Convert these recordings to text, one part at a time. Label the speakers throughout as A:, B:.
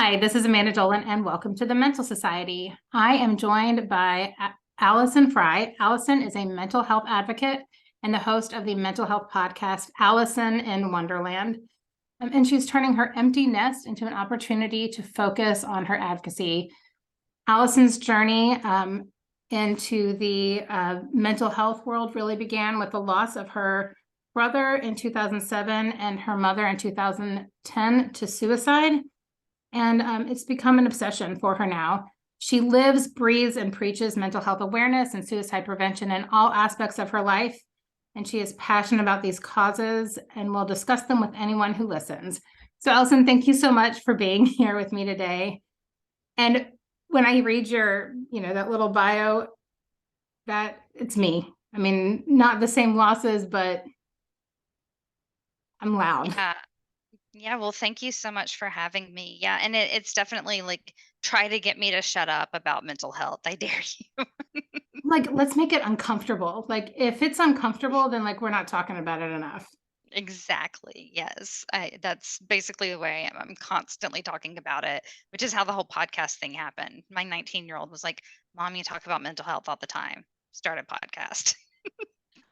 A: Hi, this is Amanda Dolan, and welcome to the Mental Society. I am joined by Allison Frye. Allison is a mental health advocate and the host of the mental health podcast, Allison in Wonderland. And she's turning her empty nest into an opportunity to focus on her advocacy. Allison's journey into the mental health world really began with the loss of her brother in 2007 and her mother in 2010 to suicide. And it's become an obsession for her now. She lives, breathes, and preaches mental health awareness and suicide prevention in all aspects of her life. And she is passionate about these causes and will discuss them with anyone who listens. So, Allison, thank you so much for being here with me today. And when I read your, that little bio, that it's me. I mean, not the same losses, but I'm loud.
B: Yeah. Yeah. Well, thank you so much for having me. Yeah. And it's definitely like try to get me to shut up about mental health. I dare you.
A: Like, let's make it uncomfortable. Like, if it's uncomfortable, then like we're not talking about it enough.
B: Exactly. Yes. That's basically the way I am. I'm constantly talking about it, which is how the whole podcast thing happened. My 19-year-old was like, Mom, you talk about mental health all the time. Start a podcast.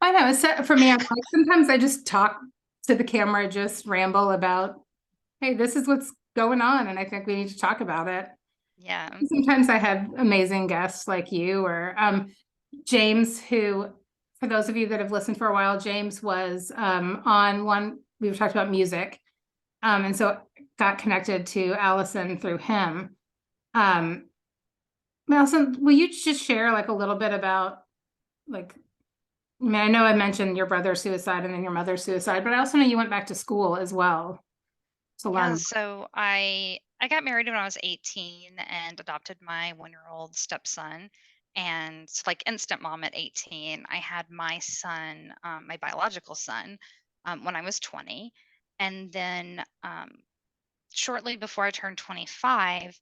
A: I know. For me, I'm like, sometimes I just talk to the camera, just ramble about, hey, this is what's going on. And I think we need to talk about it.
B: Yeah.
A: Sometimes I have amazing guests like you or James, who, for those of you that have listened for a while, James was on one, we were talking about music. And so got connected to Allison through him. Um, Allison, will you just share like a little bit about like, I mean, I know I mentioned your brother's suicide and then your mother's suicide, but I also know you went back to school as well to
B: Yeah.
A: learn.
B: So I got married when I was 18 and adopted my 1-year-old stepson. And like instant mom at 18. I had my son, my biological son, when I was 20. And then shortly before I turned 25,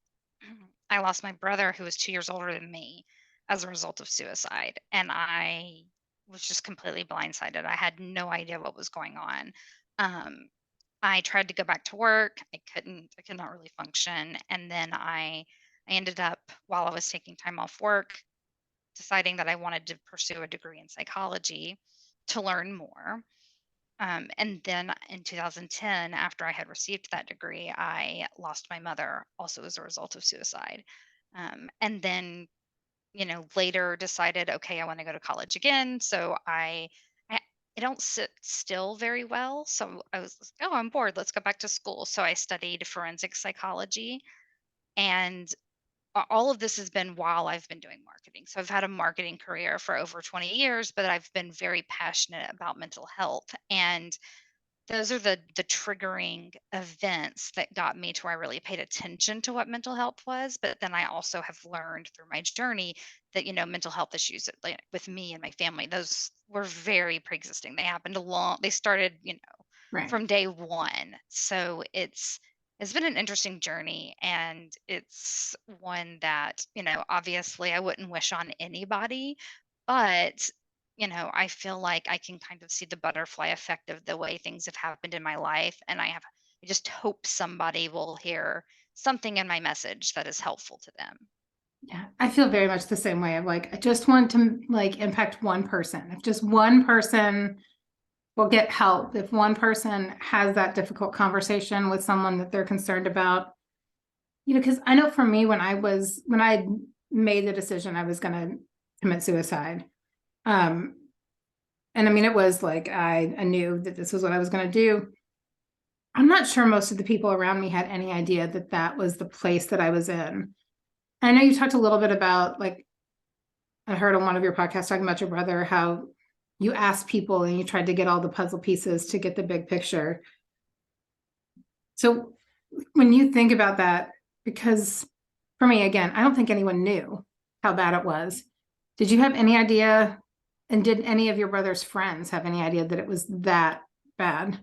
B: I lost my brother, who was 2 years older than me, as a result of suicide. And I was just completely blindsided. I had no idea what was going on. Um, I tried to go back to work. I couldn't. I could not really function. And then I ended up, while I was taking time off work, deciding that I wanted to pursue a degree in psychology to learn more. And then in 2010, after I had received that degree, I lost my mother also as a result of suicide. And then, later decided, okay, I want to go to college again. So I, I don't sit still very well. So I was, oh, I'm bored. Let's go back to school. So I studied forensic psychology. And all of this has been while I've been doing marketing. So I've had a marketing career for over 20 years, but I've been very passionate about mental health. And those are the triggering events that got me to where I really paid attention to what mental health was. But then I also have learned through my journey that, mental health issues like, with me and my family, those were very pre-existing. They happened they started,
A: Right.
B: from day one. So it's been an interesting journey, and it's one that, obviously I wouldn't wish on anybody, but I feel like I can kind of see the butterfly effect of the way things have happened in my life. And I just hope somebody will hear something in my message that is helpful to them.
A: Yeah. I feel very much the same way. Of like, I just want to like impact one person. If just one person will get help, if one person has that difficult conversation with someone that they're concerned about, because I know for me, when I made the decision I was going to commit suicide, um, and I mean, it was like I knew that this was what I was going to do. I'm not sure most of the people around me had any idea that that was the place that I was in. I know you talked a little bit about like I heard on one of your podcasts talking about your brother, how you asked people and you tried to get all the puzzle pieces to get the big picture. So when you think about that, because for me, again, I don't think anyone knew how bad it was. Did you have any idea? And did any of your brother's friends have any idea that it was that bad?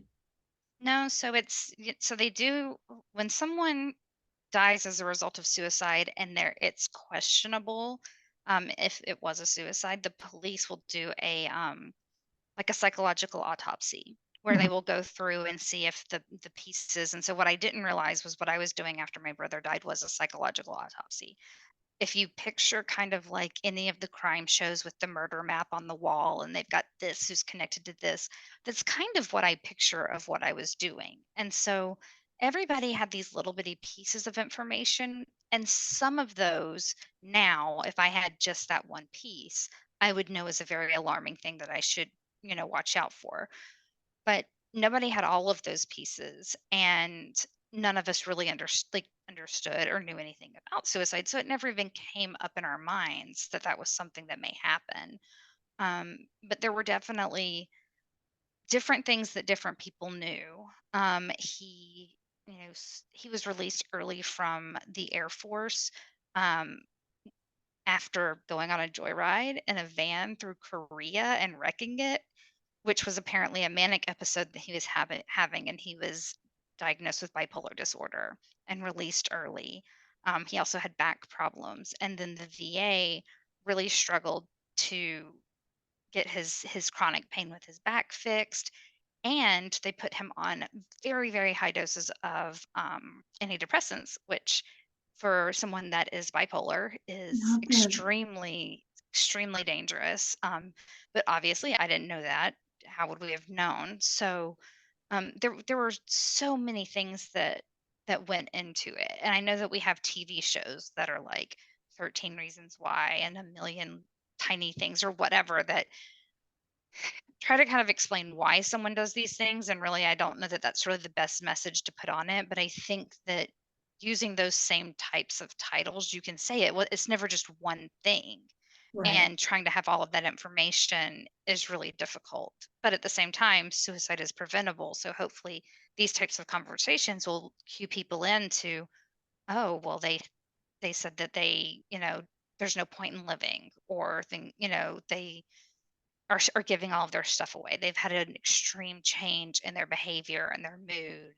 B: No, so so they do when someone dies as a result of suicide and it's questionable if it was a suicide, the police will do a like a psychological autopsy. where they
A: Mhm.
B: will go through and see if the pieces. And so what I didn't realize was what I was doing after my brother died was a psychological autopsy. If you picture kind of like any of the crime shows with the murder map on the wall and they've got this who's connected to this, that's kind of what I picture of what I was doing. And so everybody had these little bitty pieces of information. And some of those now, if I had just that one piece, I would know is a very alarming thing that I should, watch out for. But nobody had all of those pieces, and none of us really understood or knew anything about suicide, so it never even came up in our minds that that was something that may happen. But there were definitely different things that different people knew. He was released early from the Air Force, um, after going on a joyride in a van through Korea and wrecking it, which was apparently a manic episode that he was having, and he was diagnosed with bipolar disorder and released early. He also had back problems, and then the VA really struggled to get his chronic pain with his back fixed, and they put him on very, very high doses of antidepressants, which for someone that is bipolar is
A: Not good.
B: extremely, extremely dangerous. But obviously, I didn't know that. How would we have known? So there were so many things that went into it, and I know that we have TV shows that are like 13 Reasons Why and a million tiny things or whatever that try to kind of explain why someone does these things, and really I don't know that that's really the best message to put on it, but I think that using those same types of titles you can say it, well, it's never just one thing,
A: Right.
B: and trying to have all of that information is really difficult, but at the same time suicide is preventable, so hopefully these types of conversations will cue people into, oh well, they said that there's no point in living, or they are giving all of their stuff away. They've had an extreme change in their behavior and their mood.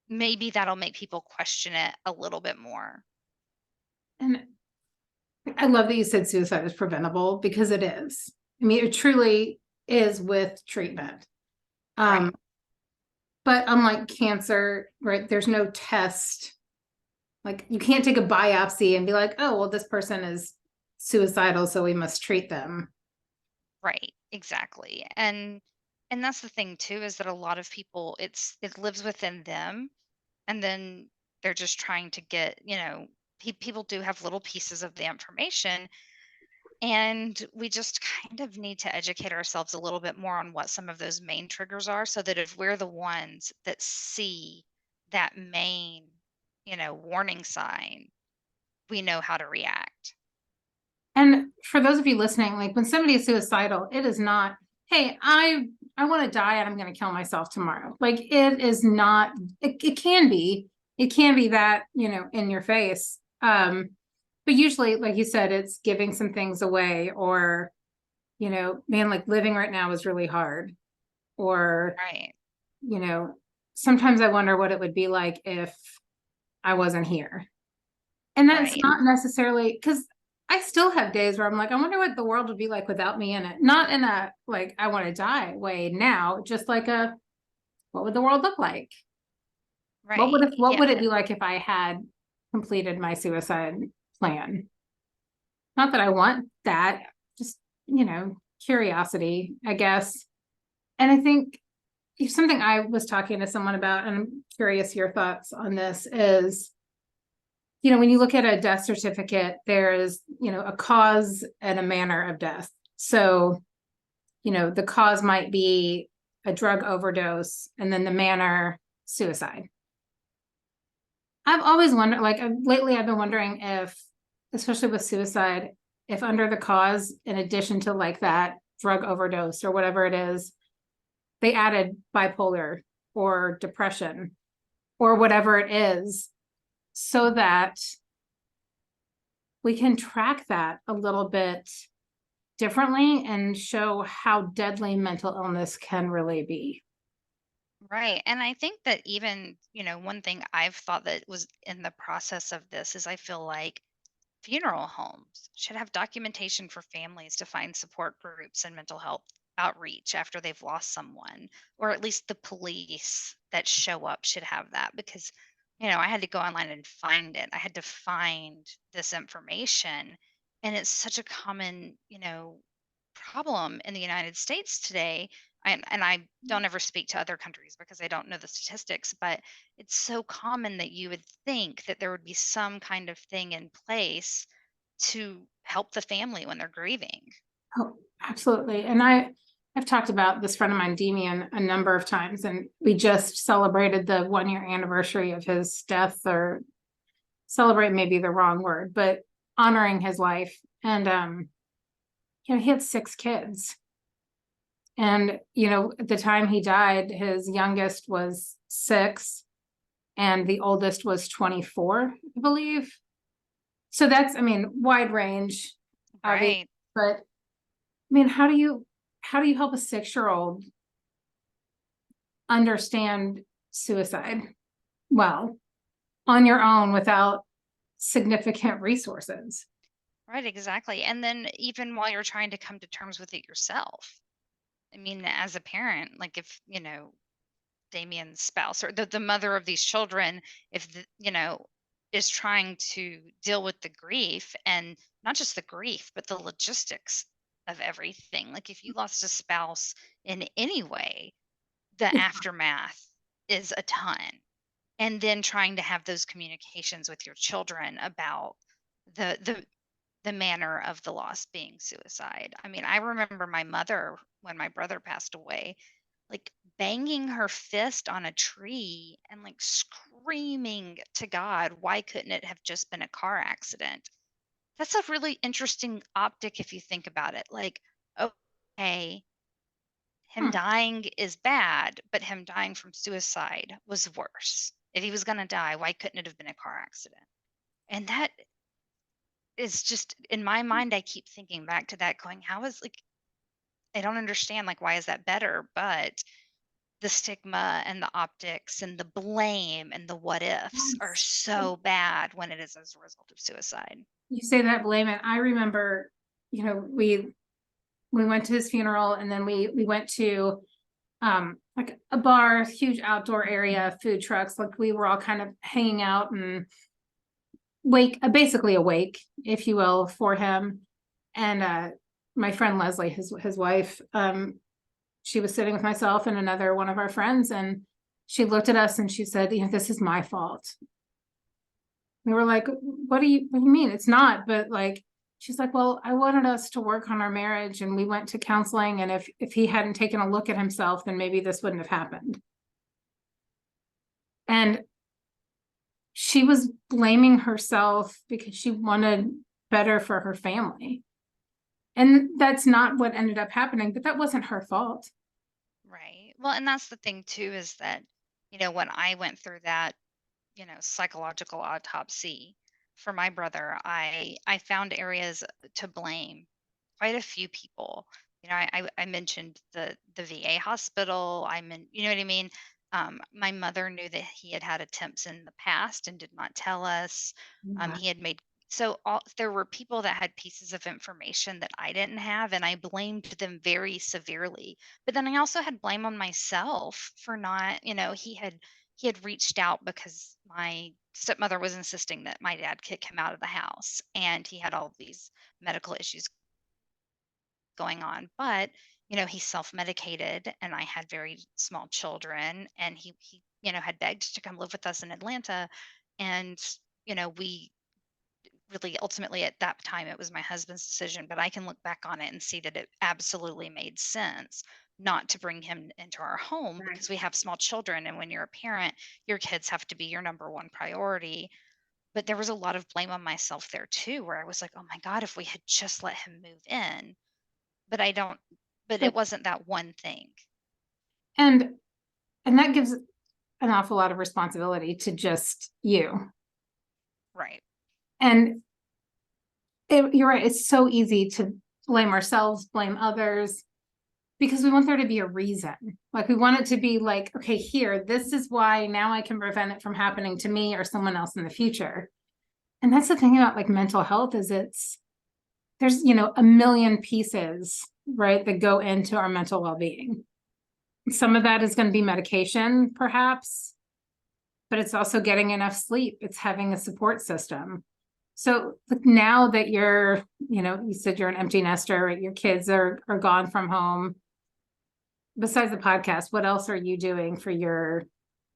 B: Maybe that'll make people question it a little bit more.
A: And I love that you said suicide is preventable because it is. I mean, it truly is with treatment.
B: Right.
A: Um, but unlike cancer, right, there's no test. Like you can't take a biopsy and be like, oh, well, this person is suicidal, so we must treat them.
B: Right. Exactly. And that's the thing too, is that a lot of people it lives within them, and then they're just trying to get, people do have little pieces of the information. And we just kind of need to educate ourselves a little bit more on what some of those main triggers are, so that if we're the ones that see that main, warning sign, we know how to react.
A: And for those of you listening, like when somebody is suicidal, it is not, hey, I want to die and I'm going to kill myself tomorrow. Like it is not, it can be, that, in your face. But usually, like you said, it's giving some things away or, man, like living right now is really hard. Or,
B: Right.
A: you know, sometimes I wonder what it would be like if I wasn't here. And that's
B: Right.
A: not necessarily because I still have days where I'm like, I wonder what the world would be like without me in it. Not in a like I want to die way now, just like a what would the world look like?
B: Right.
A: What would
B: Yeah.
A: it be like if I had completed my suicide plan? Not that I want that, just curiosity, I guess. And I think something I was talking to someone about, and I'm curious your thoughts on this is when you look at a death certificate, there is, a cause and a manner of death. So, the cause might be a drug overdose, and then the manner, suicide. I've always wondered, like, lately I've been wondering if, especially with suicide, if under the cause, in addition to like that drug overdose or whatever it is, they added bipolar or depression or whatever it is, so that we can track that a little bit differently and show how deadly mental illness can really be.
B: Right. And I think that even, one thing I've thought that was in the process of this is I feel like funeral homes should have documentation for families to find support groups and mental health outreach after they've lost someone, or at least the police that show up should have that because, I had to go online and find it. I had to find this information. And it's such a common, problem in the United States today. And I don't ever speak to other countries because I don't know the statistics, but it's so common that you would think that there would be some kind of thing in place to help the family when they're grieving.
A: Oh, absolutely. And I've talked about this friend of mine, Demian, a number of times, and we just celebrated the 1 year anniversary of his death, or celebrate may be the wrong word, but honoring his life. And he had 6 kids. And, at the time he died, his youngest was 6 and the oldest was 24, I believe. So that's, wide range, obviously,
B: Right.
A: but how do you help a 6-year-old understand suicide well on your own without significant resources?
B: Right, exactly. And then even while you're trying to come to terms with it yourself. I mean, as a parent, like if, Damien's spouse or the mother of these children, if is trying to deal with the grief and not just the grief, but the logistics of everything. Like if you lost a spouse in any way, the aftermath is a ton. And then trying to have those communications with your children about the manner of the loss being suicide. I mean, I remember my mother when my brother passed away, like banging her fist on a tree and like screaming to God, why couldn't it have just been a car accident? That's a really interesting optic if you think about it. Like, okay, him
A: Hmm.
B: dying is bad, but him dying from suicide was worse. If he was going to die, why couldn't it have been a car accident? And that is just in my mind, I keep thinking back to that, going, how is like, I don't understand, like, why is that better? But the stigma and the optics and the blame and the what ifs are
A: Yes.
B: so bad when it is as a result of suicide.
A: You say that, blame it. I remember, we went to his funeral, and then we went to like a bar, huge outdoor area, food trucks. Like we were all kind of hanging out and basically awake, if you will, for him. And my friend Leslie, his wife, she was sitting with myself and another one of our friends, and she looked at us and she said, this is my fault. We were like, what do you mean? It's not. But like, she's like, well, I wanted us to work on our marriage, and we went to counseling. And if he hadn't taken a look at himself, then maybe this wouldn't have happened. And she was blaming herself because she wanted better for her family. And that's not what ended up happening, but that wasn't her fault.
B: Right. Well, and that's the thing too, is that, when I went through that, psychological autopsy for my brother, I found areas to blame quite a few people. I mentioned the VA hospital. You know what I mean? My mother knew that he had had attempts in the past and did not tell us.
A: Yeah.
B: He had made so there were people that had pieces of information that I didn't have, and I blamed them very severely. But then I also had blame on myself for not, he had reached out because my stepmother was insisting that my dad kick him out of the house, and he had all these medical issues going on. But he self-medicated, and I had very small children, and he had begged to come live with us in Atlanta. And we really ultimately, at that time, it was my husband's decision, but I can look back on it and see that it absolutely made sense not to bring him into our home
A: Right.
B: because we have small children, and when you're a parent, your kids have to be your number one priority. But there was a lot of blame on myself there too, where I was like, oh my God, if we had just let him move in. But I don't, but
A: So,
B: it wasn't that one thing.
A: and and that gives an awful lot of responsibility to just you.
B: Right.
A: And you're right, it's so easy to blame ourselves, blame others, because we want there to be a reason. Like we want it to be like, okay, here, this is why now I can prevent it from happening to me or someone else in the future. And that's the thing about like mental health, is there's, a million pieces, right, that go into our mental well-being. Some of that is going to be medication, perhaps, but it's also getting enough sleep. It's having a support system. So now that you're, you said you're an empty nester, right? Your kids are gone from home. Besides the podcast, what else are you doing for your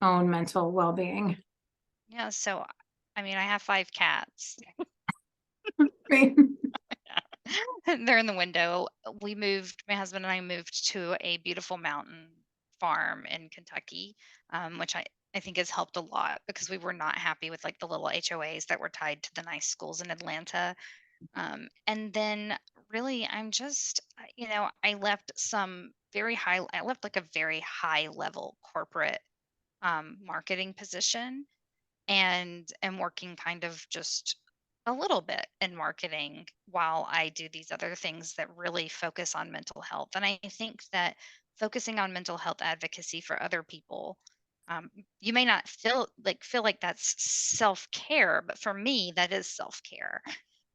A: own mental well-being?
B: Yeah, so I mean, I have 5 cats.
A: Right.
B: They're in the window. My husband and I moved to a beautiful mountain farm in Kentucky, which I think has helped a lot because we were not happy with like the little HOAs that were tied to the nice schools in Atlanta. And then really, I'm just, I left like a very high level corporate marketing position and am working kind of just a little bit in marketing while I do these other things that really focus on mental health. And I think that focusing on mental health advocacy for other people, um, you may not feel like that's self care, but for me, that is self care,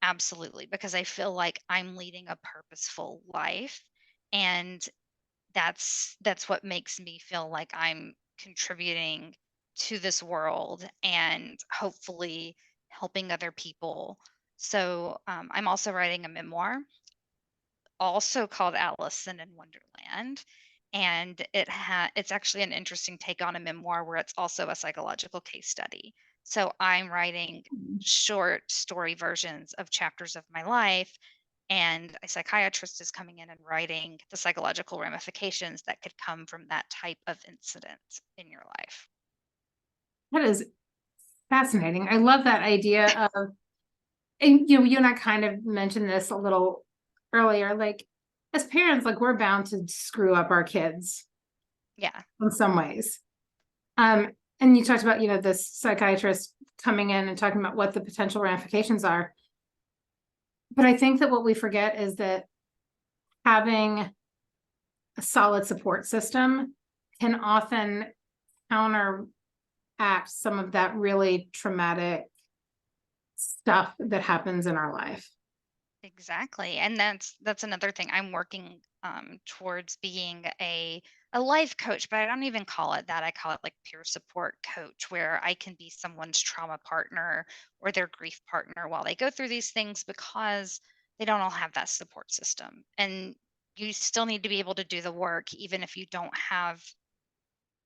B: absolutely, because I feel like I'm leading a purposeful life, and that's what makes me feel like I'm contributing to this world and hopefully helping other people. So I'm also writing a memoir, also called Allison in Wonderland. And it's actually an interesting take on a memoir where it's also a psychological case study. So I'm writing short story versions of chapters of my life, and a psychiatrist is coming in and writing the psychological ramifications that could come from that type of incident in your life.
A: That is fascinating. I love that idea of, and you and I kind of mentioned this a little earlier, like as parents, like we're bound to screw up our kids
B: Yeah.
A: in some ways. And you talked about, this psychiatrist coming in and talking about what the potential ramifications are. But I think that what we forget is that having a solid support system can often counteract some of that really traumatic stuff that happens in our life.
B: Exactly. And that's another thing. I'm working towards being a life coach, but I don't even call it that. I call it like peer support coach, where I can be someone's trauma partner or their grief partner while they go through these things, because they don't all have that support system. And you still need to be able to do the work even if you don't have,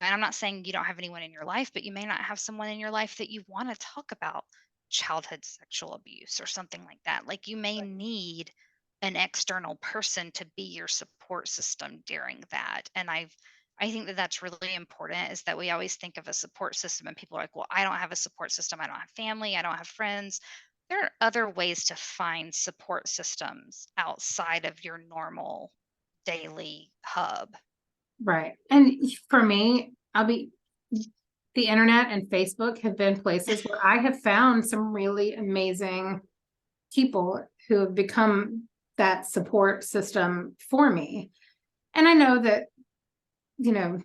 B: and I'm not saying you don't have anyone in your life, but you may not have someone in your life that you want to talk about childhood sexual abuse or something like that. Like you may need an external person to be your support system during that. And I think that that's really important, is that we always think of a support system and people are like, well, I don't have a support system. I don't have family. I don't have friends. There are other ways to find support systems outside of your normal daily hub.
A: Right. And for me, the internet and Facebook have been places where I have found some really amazing people who have become that support system for me. And I know that, I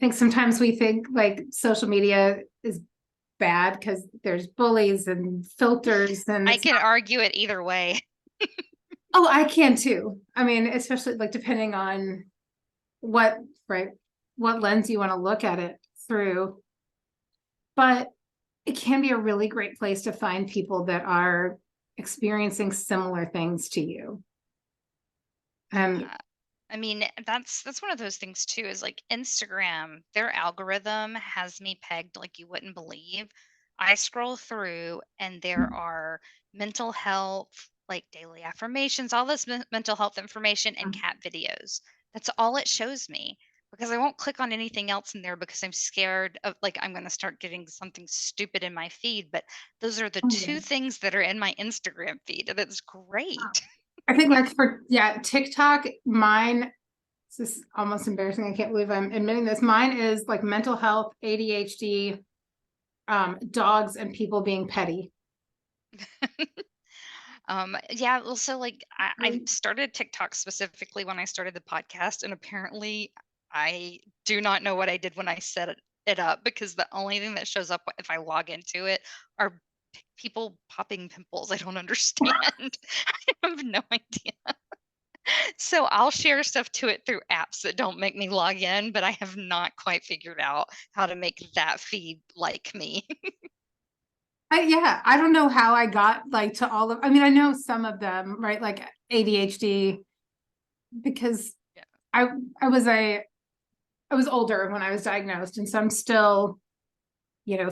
A: think sometimes we think like social media is bad because there's bullies and filters and
B: I
A: it's
B: can
A: not.
B: argue it either way.
A: Oh, I can too. I mean, especially like depending on what, right, what lens you want to look at it through. But it can be a really great place to find people that are experiencing similar things to you. And
B: I mean, that's one of those things too, is like Instagram, their algorithm has me pegged like you wouldn't believe. I scroll through and there are mental health, like daily affirmations, all this mental health information and cat videos. That's all it shows me, because I won't click on anything else in there because I'm scared of like I'm going to start getting something stupid in my feed. But those are the two things that are in my Instagram feed, and it's great.
A: I think like yeah, TikTok, mine, this is almost embarrassing. I can't believe I'm admitting this. Mine is like mental health, ADHD, dogs and people being petty.
B: Yeah, well, so like I started TikTok specifically when I started the podcast, and apparently I do not know what I did when I set it up, because the only thing that shows up if I log into it are people popping pimples. I don't understand. I have no idea. So I'll share stuff to it through apps that don't make me log in, but I have not quite figured out how to make that feed like me.
A: Yeah, I don't know how I got like to all of, I mean, I know some of them, right? Like ADHD, because
B: Yeah.
A: I I was a I was older when I was diagnosed, and so I'm still, you know,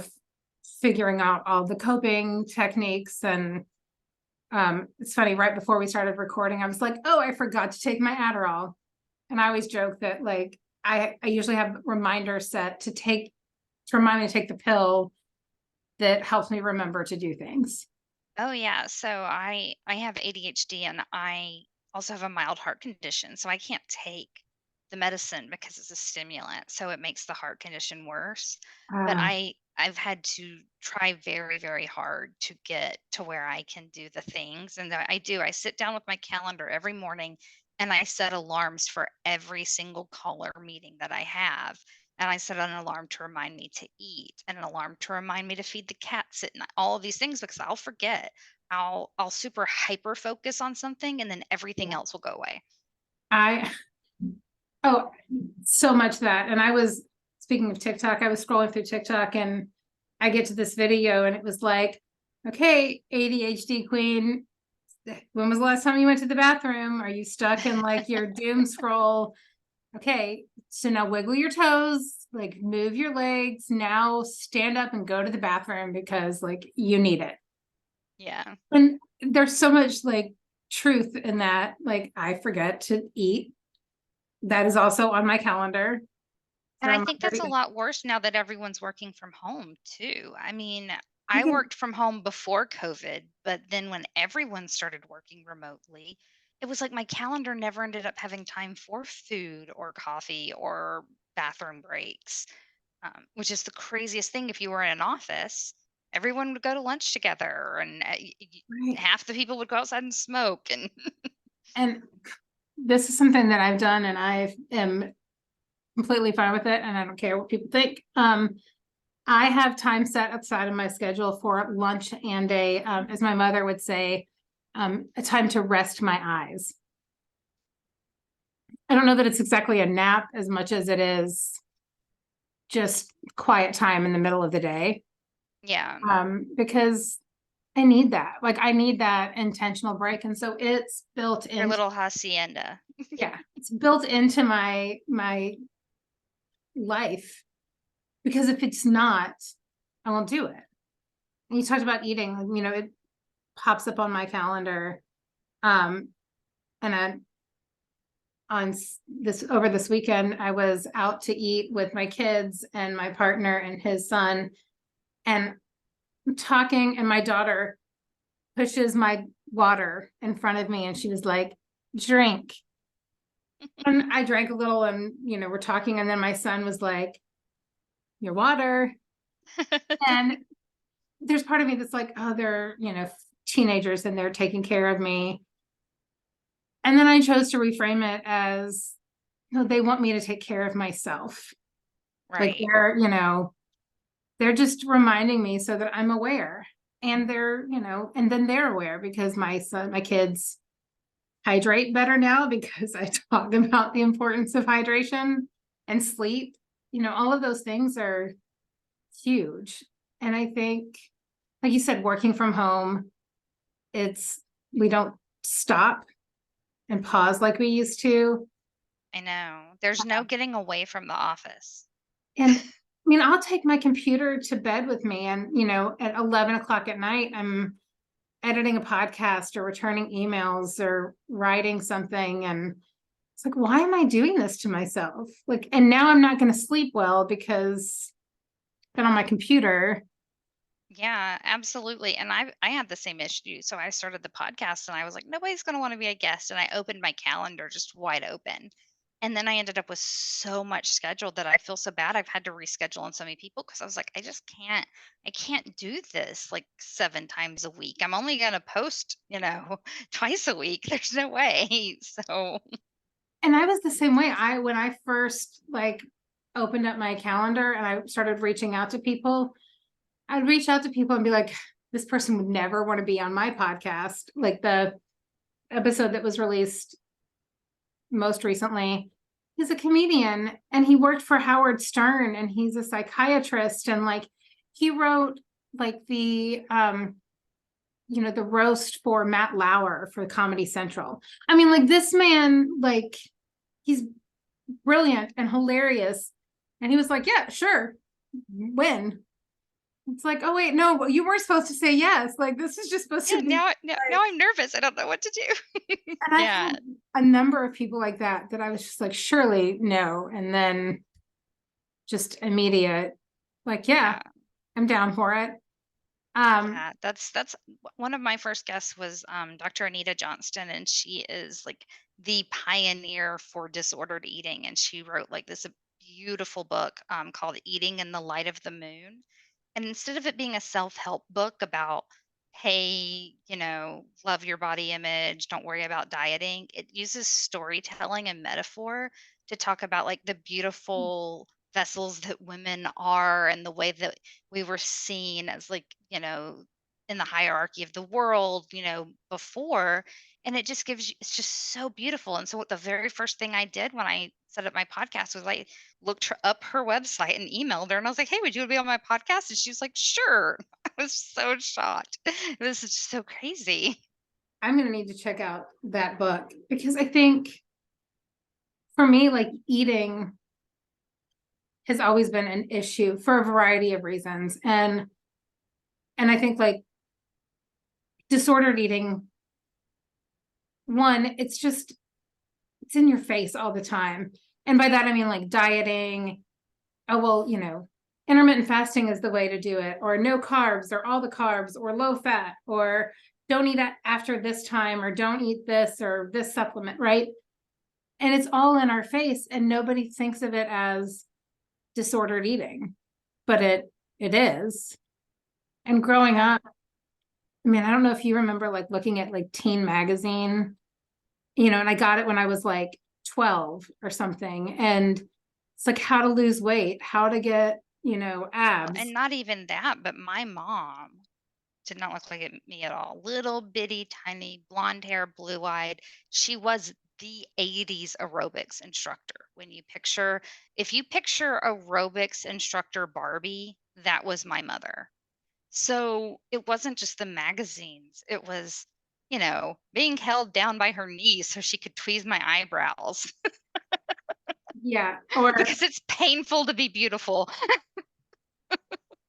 A: figuring out all the coping techniques. And it's funny, right before we started recording, I was like, oh, I forgot to take my Adderall. And I always joke that like I usually have reminders set to remind me to take the pill that helps me remember to do things.
B: Oh yeah. So I have ADHD and I also have a mild heart condition. So I can't take the medicine because it's a stimulant. So it makes the heart condition worse. But
A: Uh,
B: I've had to try very, very hard to get to where I can do the things. And I do. I sit down with my calendar every morning and I set alarms for every single caller meeting that I have. And I set an alarm to remind me to eat and an alarm to remind me to feed the cats at night, all of these things because I'll forget. I'll super hyper focus on something and then everything
A: yeah.
B: else will go away.
A: I Oh, so much that. And I was speaking of TikTok, I was scrolling through TikTok and I get to this video and it was like, okay, ADHD queen, when was the last time you went to the bathroom? Are you stuck in like your doom scroll? Okay, so now wiggle your toes, like move your legs, now stand up and go to the bathroom because like you need it.
B: Yeah.
A: And there's so much like truth in that. Like I forget to eat. That is also on my calendar. It's a
B: And I think that's a
A: reminder.
B: lot worse now that everyone's working from home too. I mean,
A: You
B: I
A: can,
B: worked from home before COVID, but then when everyone started working remotely, it was like my calendar never ended up having time for food or coffee or bathroom breaks, which is the craziest thing. If you were in an office, everyone would go to lunch together, and
A: right.
B: half the people would go outside and smoke. And
A: And this is something that I've done and I am completely fine with it and I don't care what people think. I have time set outside of my schedule for lunch and as my mother would say, a time to rest my eyes. I don't know that it's exactly a nap as much as it is just quiet time in the middle of the day.
B: yeah,
A: Because I need that. Like I need that intentional break. And so it's built
B: your
A: into,
B: little hacienda.
A: yeah, it's built into my life, because if it's not, I won't do it. And you talked about eating, it pops up on my calendar. Um, and I, this over this weekend, I was out to eat with my kids and my partner and his son, and I'm talking, and my daughter pushes my water in front of me, and she was like, "Drink." And I drank a little, and we're talking, and then my son was like, "Your water." And there's part of me that's like, oh, they're, teenagers and they're taking care of me. And then I chose to reframe it as, no, they want me to take care of myself. Like
B: Right.
A: they're just reminding me so that I'm aware. And and then they're aware because my kids hydrate better now because I talk about the importance of hydration and sleep. All of those things are huge. And I think, like you said, working from home, it's we don't stop and pause like we used to.
B: I know. There's no getting away from the office.
A: And I mean, I'll take my computer to bed with me, and at 11 o'clock at night, I'm editing a podcast or returning emails or writing something. And it's like, why am I doing this to myself? Like, and now I'm not going to sleep well because I've been on my computer.
B: Yeah, absolutely. And I had the same issue. So I started the podcast and I was like, nobody's going to want to be a guest. And I opened my calendar just wide open. And then I ended up with so much scheduled that I feel so bad. I've had to reschedule on so many people because I was like, I can't do this like 7 times a week. I'm only going to post, twice a week. There's no way. So,
A: And I was the same way. When I first like opened up my calendar and I started reaching out to people, I'd reach out to people and be like, this person would never want to be on my podcast. Like the episode that was released most recently, he's a comedian and he worked for Howard Stern and he's a psychiatrist. And like, he wrote like the roast for Matt Lauer for Comedy Central. I mean, like this man, like he's brilliant and hilarious. And he was like, yeah, sure. When? It's like, oh wait, no, you weren't supposed to say yes. Like this is just supposed
B: Yeah,
A: to be.
B: now I'm nervous. I don't know what to do.
A: And I
B: Yeah.
A: had a number of people like that I was just like, surely no. And then just immediate, like, yeah, I'm down for it.
B: Yeah, that's one of my first guests was Dr. Anita Johnston, and she is like the pioneer for disordered eating, and she wrote like this beautiful book called Eating in the Light of the Moon. And instead of it being a self-help book about, hey, love your body image, don't worry about dieting, it uses storytelling and metaphor to talk about like the beautiful vessels that women are and the way that we were seen as like, in the hierarchy of the world, before. And it just gives you, it's just so beautiful. And so what the very first thing I did when I set up my podcast was I looked up her website and emailed her and I was like, hey, would you be on my podcast? And she was like, sure. I was so shocked. This is just so crazy.
A: I'm going to need to check out that book because I think for me, like eating has always been an issue for a variety of reasons. And I think like disordered eating, one, it's in your face all the time. And by that, I mean like dieting. Oh, well, intermittent fasting is the way to do it, or no carbs, or all the carbs, or low fat, or don't eat after this time, or don't eat this or this supplement, right? And it's all in our face and nobody thinks of it as disordered eating, but it is. And growing up, I mean, I don't know if you remember like looking at like Teen Magazine, and I got it when I was like 12 or something. And it's like how to lose weight, how to get, abs.
B: And not even that, but my mom did not look like me at all. Little bitty, tiny, blonde hair, blue eyed. She was the 80s aerobics instructor. If you picture aerobics instructor Barbie, that was my mother. So it wasn't just the magazines, it was, being held down by her knees so she could tweeze my eyebrows.
A: Yeah. Or
B: because it's painful to be beautiful.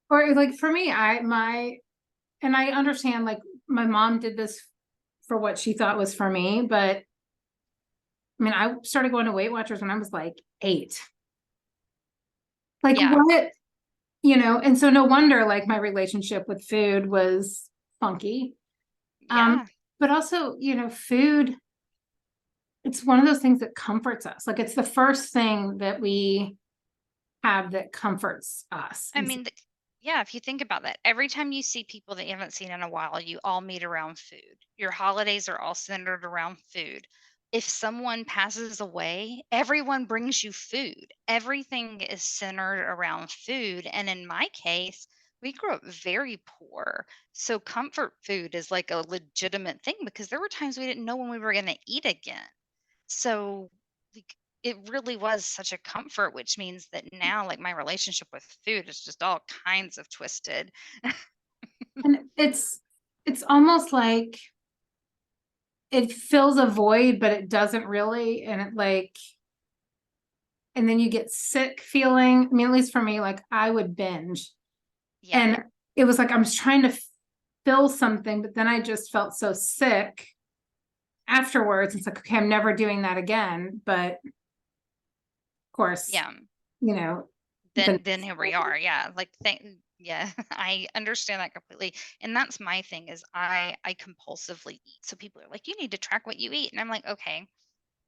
A: or like for me, and I understand like my mom did this for what she thought was for me, but I mean, I started going to Weight Watchers when I was like 8. Like
B: Yeah.
A: what, and so no wonder like my relationship with food was funky.
B: Yeah.
A: But also, food, it's one of those things that comforts us. Like it's the first thing that we have that comforts us.
B: I mean, yeah, if you think about that, every time you see people that you haven't seen in a while, you all meet around food. Your holidays are all centered around food. If someone passes away, everyone brings you food. Everything is centered around food. And in my case, we grew up very poor. So comfort food is like a legitimate thing because there were times we didn't know when we were going to eat again. So like, it really was such a comfort, which means that now like my relationship with food is just all kinds of twisted.
A: And it's almost like it fills a void, but it doesn't really. And it like, and then you get sick feeling. I mean, at least for me, like I would binge.
B: Yeah.
A: And it was like I was trying to fill something, but then I just felt so sick afterwards. It's like, okay, I'm never doing that again. But of course,
B: Yeah.
A: then
B: here we are. Yeah. Like yeah, I understand that completely. And that's my thing is I compulsively eat. So people are like, you need to track what you eat. And I'm like, okay,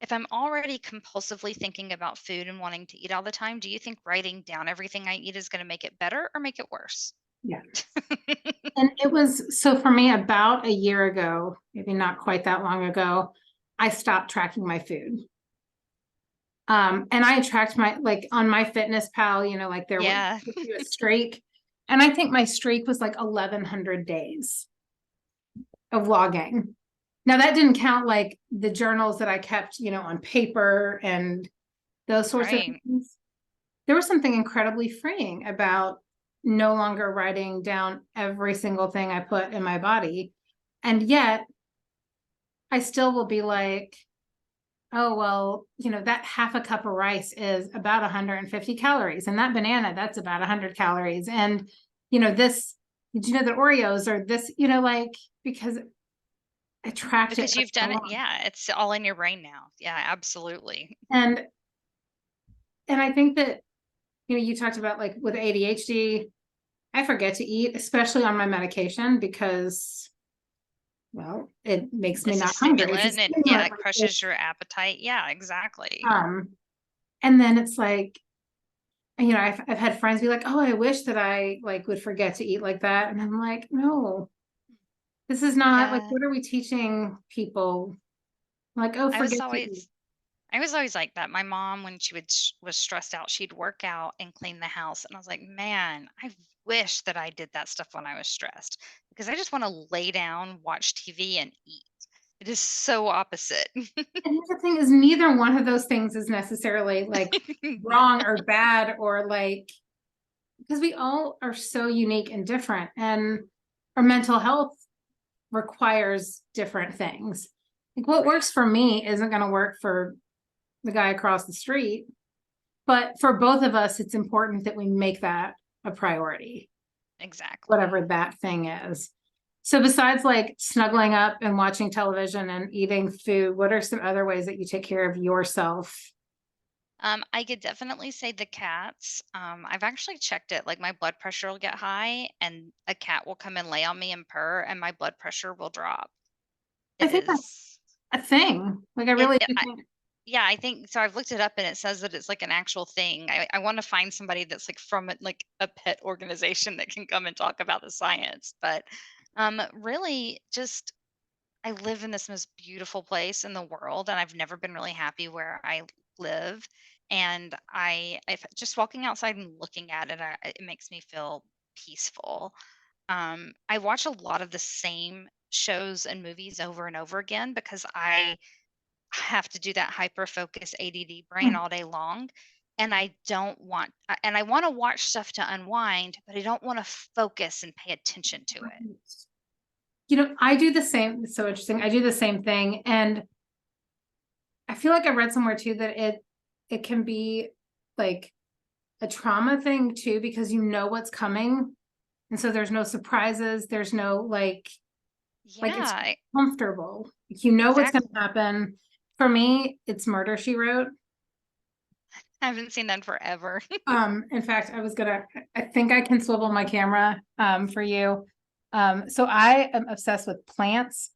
B: if I'm already compulsively thinking about food and wanting to eat all the time, do you think writing down everything I eat is going to make it better or make it worse?
A: Yeah. And it was, so for me, about a year ago, maybe not quite that long ago, I stopped tracking my food. And I tracked like on my Fitness Pal, like there
B: Yeah.
A: would give you a streak. And I think my streak was like 1,100 days of logging. Now that didn't count like the journals that I kept, on paper and those sorts of
B: Right.
A: things. There was something incredibly freeing about no longer writing down every single thing I put in my body. And yet I still will be like, oh, well, that half a cup of rice is about 150 calories. And that banana, that's about 100 calories. And, this, did you know that Oreos are this, because I tracked it
B: Because
A: for
B: you've
A: so
B: done it.
A: long.
B: Yeah, it's all in your brain now. Yeah, absolutely.
A: And I think that, you talked about like with ADHD, I forget to eat, especially on my medication because, well, it makes me
B: It's a
A: not hungry. It's a
B: stimulant and yeah,
A: stimulant.
B: it crushes your appetite. Yeah, exactly.
A: Um, and then it's like, I've had friends be like, oh, I wish that I like would forget to eat like that. And I'm like, no, this is not like,
B: Yeah.
A: what are we teaching people? Like, oh,
B: I was
A: forget to eat.
B: always I was always like that. My mom, when she was stressed out, she'd work out and clean the house, and I was like, man, I wish that I did that stuff when I was stressed because I just want to lay down, watch TV, and eat. It is so opposite.
A: And here's the thing is neither one of those things is necessarily like wrong or bad or like, because we all are so unique and different and our mental health requires different things. Like what works for me isn't going to work for the guy across the street. But for both of us, it's important that we make that a priority,
B: Exactly.
A: whatever that thing is. So besides like snuggling up and watching television and eating food, what are some other ways that you take care of yourself?
B: I could definitely say the cats. I've actually checked it. Like my blood pressure will get high, and a cat will come and lay on me and purr, and my blood pressure will drop.
A: I
B: It
A: think that's
B: is.
A: a thing. Like I
B: It.
A: really do think.
B: Yeah, I think so. I've looked it up and it says that it's like an actual thing. I want to find somebody that's like from like a pet organization that can come and talk about the science. But really, just I live in this most beautiful place in the world, and I've never been really happy where I live. And if just walking outside and looking at it, it makes me feel peaceful. I watch a lot of the same shows and movies over and over again because I have to do that hyper focus ADD brain all day long. And I don't want, and I want to watch stuff to unwind, but I don't want to focus and pay attention to it.
A: I do the same. It's so interesting. I do the same thing. And I feel like I read somewhere too that it can be like a trauma thing too, because you know what's coming. And so there's no surprises. There's no like it's
B: Yeah,
A: comfortable. You know what's gonna
B: exactly.
A: happen. For me, it's Murder, She Wrote.
B: I haven't seen that in forever.
A: In fact, I think I can swivel my camera for you. So I am obsessed with plants,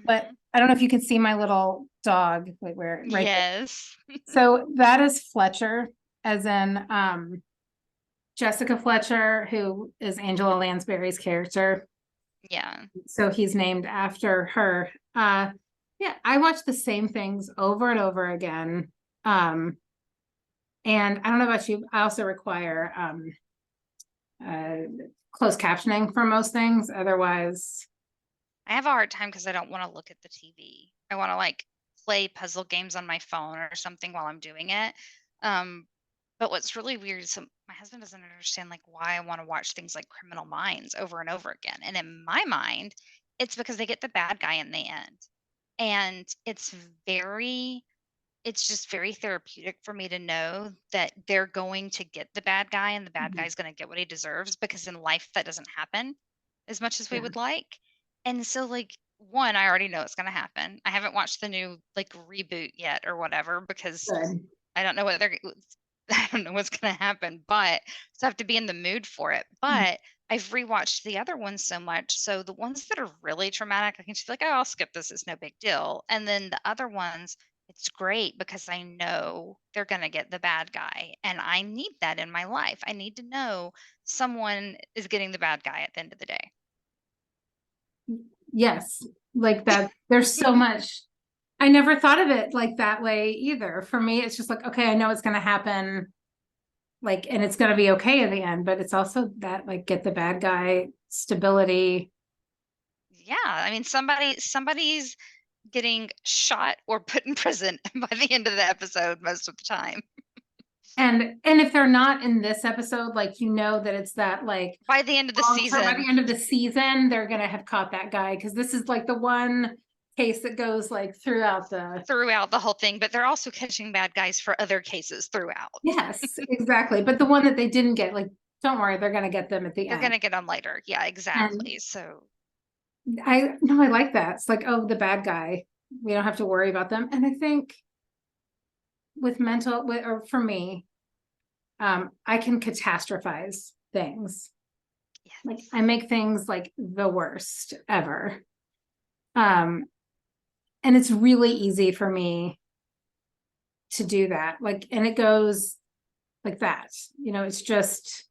A: but
B: Hmm.
A: I don't know if you can see my little dog. Wait, where right there.
B: Yes.
A: So that is Fletcher, as in Jessica Fletcher, who is Angela Lansbury's character.
B: Yeah.
A: So he's named after her. Yeah, I watch the same things over and over again. Um, and I don't know about you, I also require uh closed captioning for most things. Otherwise,
B: I have a hard time because I don't want to look at the TV. I want to like play puzzle games on my phone or something while I'm doing it. Um, but what's really weird is my husband doesn't understand like why I want to watch things like Criminal Minds over and over again. And in my mind, it's because they get the bad guy in the end. And very it's just very therapeutic for me to know that they're going to get the bad guy and the bad
A: mhm,
B: guy's going to get what he deserves because in life that doesn't happen as much as we
A: yeah,
B: would like. And so like one, I already know it's going to happen. I haven't watched the new like reboot yet or whatever because
A: good.
B: I don't know what they're I don't know what's going to happen, but so I have to be in the mood for it.
A: Mm,
B: But I've rewatched the other ones so much. So the ones that are really traumatic, I can just be like, oh, I'll skip this. It's no big deal. And then the other ones, it's great because I know they're going to get the bad guy. And I need that in my life. I need to know someone is getting the bad guy at the end of the day.
A: yes, like that. There's so much. I never thought of it like that way either. For me, it's just like, okay, I know it's gonna happen. like, and it's going to be okay in the end, but it's also that like get the bad guy stability.
B: Yeah, I mean somebody's getting shot or put in prison by the end of the episode most of the time.
A: And if they're not in this episode, like, you know, that it's that like
B: By the end of the
A: long term, by
B: season,
A: the end of the season, they're going to have caught that guy. Cause this is like the one case that goes like throughout the,
B: throughout the whole thing, but they're also catching bad guys for other cases throughout.
A: yes, exactly. But the one that they didn't get, like, don't worry, they're going to get them at the
B: They're
A: end.
B: gonna get them later. Yeah,
A: And
B: exactly. So
A: I like that. It's like, oh, the bad guy. We don't have to worry about them. And I think with mental, or for me, I can catastrophize things. Like
B: yes.
A: I make things like the worst ever. Um, and it's really easy for me to do that. Like, and it goes like that. You know, it's just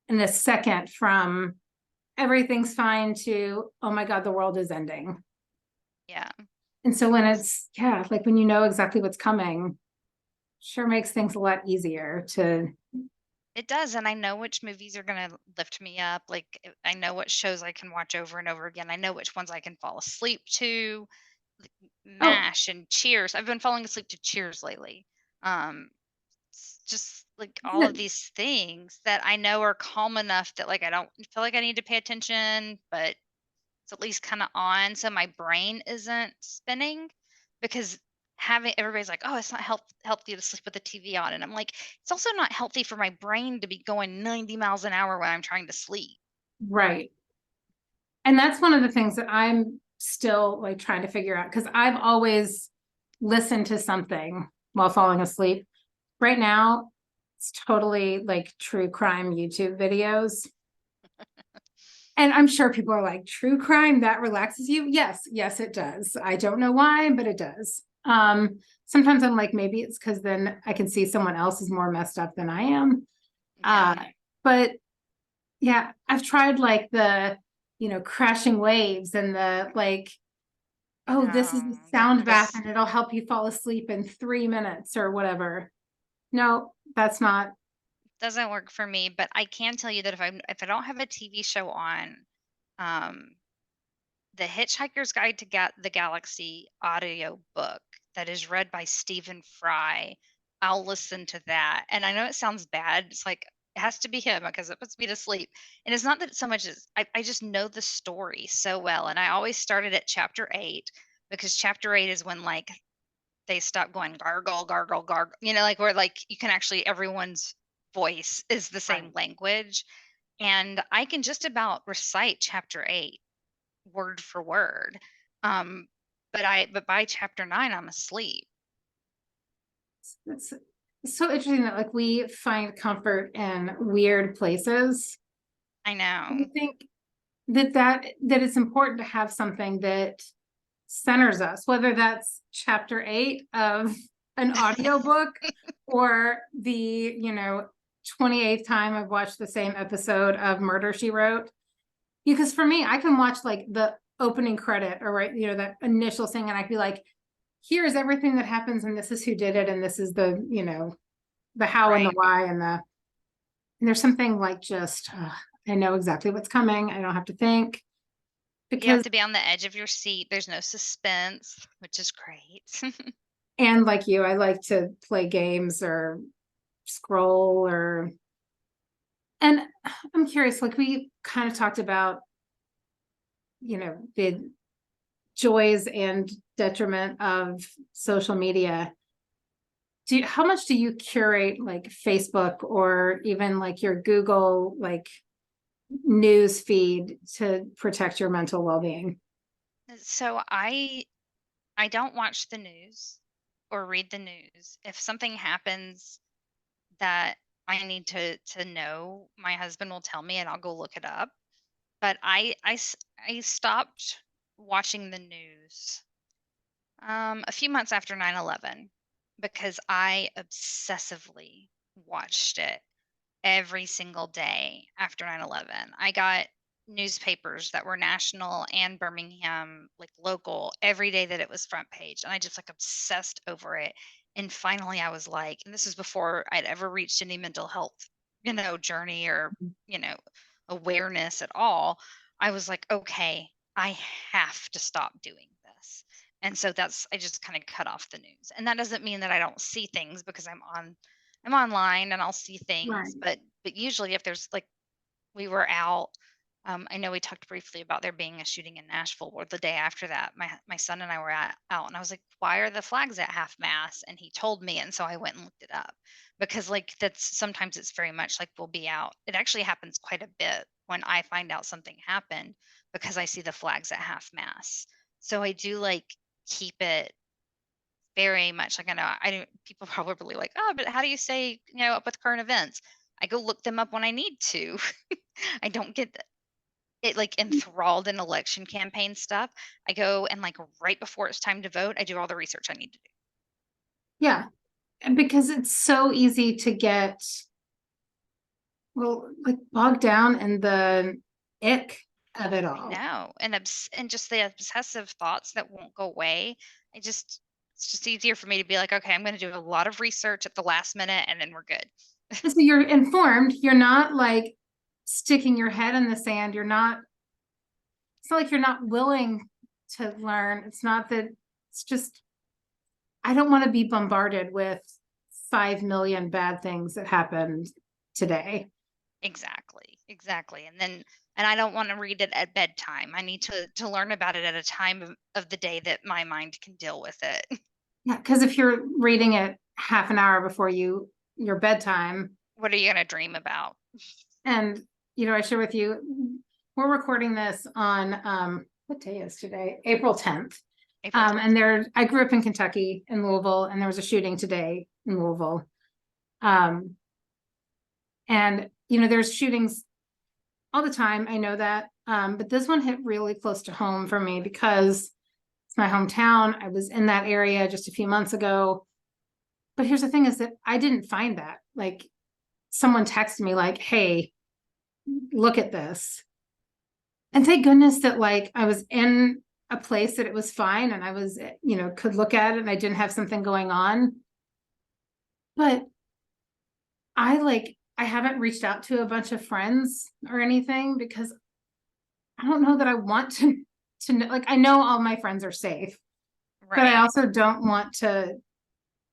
A: in a second from everything's fine to, oh my God, the world is ending.
B: Yeah.
A: And so when it's, yeah, like when you know exactly what's coming, sure makes things a lot easier to,
B: It does, and I know which movies are gonna lift me up. Like I know what shows I can watch over and over again. I know which ones I can fall asleep to. Like,
A: oh,
B: MASH and Cheers. I've been falling asleep to Cheers lately. Um, just like all of
A: good.
B: these things that I know are calm enough that like I don't feel like I need to pay attention, but it's at least kind of on so my brain isn't spinning because having everybody's like, oh, it's not healthy to sleep with the TV on. And I'm like, it's also not healthy for my brain to be going 90 miles an hour when I'm trying to sleep.
A: Right. And that's one of the things that I'm still like trying to figure out because I've always listened to something while falling asleep. Right now, it's totally like true crime YouTube videos. And I'm sure people are like, true crime that relaxes you. Yes, yes, it does. I don't know why, but it does. Sometimes I'm like, maybe it's because then I can see someone else is more messed up than I am.
B: Yeah.
A: But yeah, I've tried like the, you know, crashing waves and the like, oh, this is the
B: No,
A: sound bath
B: this
A: and it'll help you fall asleep in 3 minutes or whatever. No, that's not
B: doesn't work for me, but I can tell you that if I don't have a TV show on, um the Hitchhiker's Guide to the Galaxy audio book that is read by Stephen Fry. I'll listen to that. And I know it sounds bad. It's like it has to be him because it puts me to sleep. And it's not that so much as I just know the story so well. And I always started at chapter 8 because chapter 8 is when like they stop going gargle, gargle, gargle, like where like you can actually everyone's voice is the same
A: right.
B: language. And I can just about recite chapter 8 word for word. Um, but by chapter 9, I'm asleep.
A: It's so interesting that like we find comfort in weird places.
B: I
A: I
B: know.
A: think that it's important to have something that centers us, whether that's chapter 8 of an audiobook or the, you know, 28th time I've watched the same episode of Murder She Wrote. Because for me, I can watch like the opening credit or right, you know, that initial thing, and I'd be like, here's everything that happens, and this is who did it, and this is the, you know, the how and the
B: Right.
A: why and there's something like just I know exactly what's coming. I don't have to think
B: You have
A: because
B: to be on the edge of your seat. There's no suspense, which is great.
A: and like you, I like to play games or scroll or and I'm curious, like we kind of talked about, you know, the joys and detriment of social media. How much do you curate like Facebook or even like your Google like news feed to protect your mental well-being?
B: So I don't watch the news or read the news. If something happens that I need to know, my husband will tell me and I'll go look it up. But I stopped watching the news a few months after 9/11 because I obsessively watched it every single day after 9/11. I got newspapers that were national and Birmingham, like local, every day that it was front page. And I just like obsessed over it. And finally I was like, and this is before I'd ever reached any mental health, journey or, you know, awareness at all. I was like, okay, I have to stop doing this. And so I just kind of cut off the news. And that doesn't mean that I don't see things, because I'm online and I'll see
A: Right.
B: things, but usually if there's like, we were out. I know we talked briefly about there being a shooting in Nashville, or the day after that, my son and I were out, and I was like, "Why are the flags at half mast?" And he told me, and so I went and looked it up, because like that's sometimes it's very much like we'll be out. It actually happens quite a bit when I find out something happened, because I see the flags at half mast. So I do like keep it very much like, I know I do. People probably like, oh, but how do you stay, up with current events? I go look them up when I need to. I don't get it like enthralled in election campaign stuff. I go and like right before it's time to vote, I do all the research I need to do.
A: Yeah. And because it's so easy to get, well, like bogged down in the ick of it
B: I
A: all.
B: know. And just the obsessive thoughts that won't go away. It's just easier for me to be like, okay, I'm going to do a lot of research at the last minute and then we're good.
A: So you're informed, you're not like sticking your head in the sand. It's not like you're not willing to learn. It's not that, it's just, I don't want to be bombarded with 5 million bad things that happened today.
B: Exactly. Exactly. And I don't want to read it at bedtime. I need to learn about it at a time of the day that my mind can deal with it.
A: Yeah, because if you're reading it half an hour before your bedtime,
B: What are you going to dream about?
A: and I share with you, we're recording this on what day is today? April 10th.
B: April 10th.
A: And I grew up in Kentucky in Louisville, and there was a shooting today in Louisville. Um, and there's shootings all the time. I know that. But this one hit really close to home for me because it's my hometown. I was in that area just a few months ago. But here's the thing is that I didn't find that. Like, someone texted me like, hey, look at this. And thank goodness that like I was in a place that it was fine and I was, could look at it and I didn't have something going on. But I haven't reached out to a bunch of friends or anything because I don't know that I want to know. Like, I know all my friends are safe, but I
B: Right.
A: also don't want to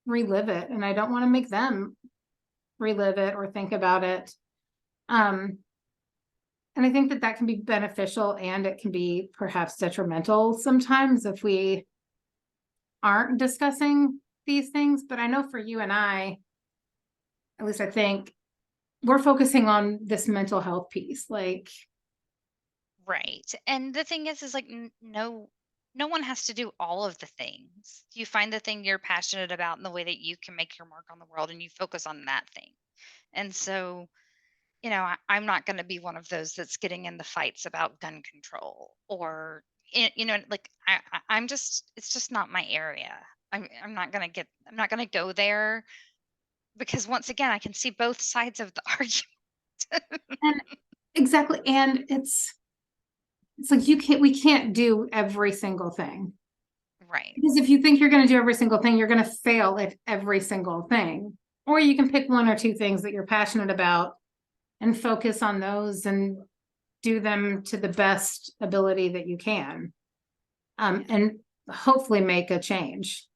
A: relive it, and I don't want to make them relive it or think about it. Um, and I think that that can be beneficial, and it can be perhaps detrimental sometimes if we aren't discussing these things. But I know for you and I, at least I think, we're focusing on this mental health piece. Like,
B: Right. And the thing is like no one has to do all of the things. You find the thing you're passionate about in the way that you can make your mark on the world, and you focus on that thing. And so, I'm not going to be one of those that's getting in the fights about gun control, or like I'm just, it's just not my area. I'm not going to go there, because once again I can see both sides of the argument.
A: and exactly. And it's like we can't do every single thing.
B: Right.
A: Because if you think you're going to do every single thing, you're going to fail at every single thing. Or you can pick one or two things that you're passionate about and focus on those and do them to the best ability that you can. And hopefully make a change.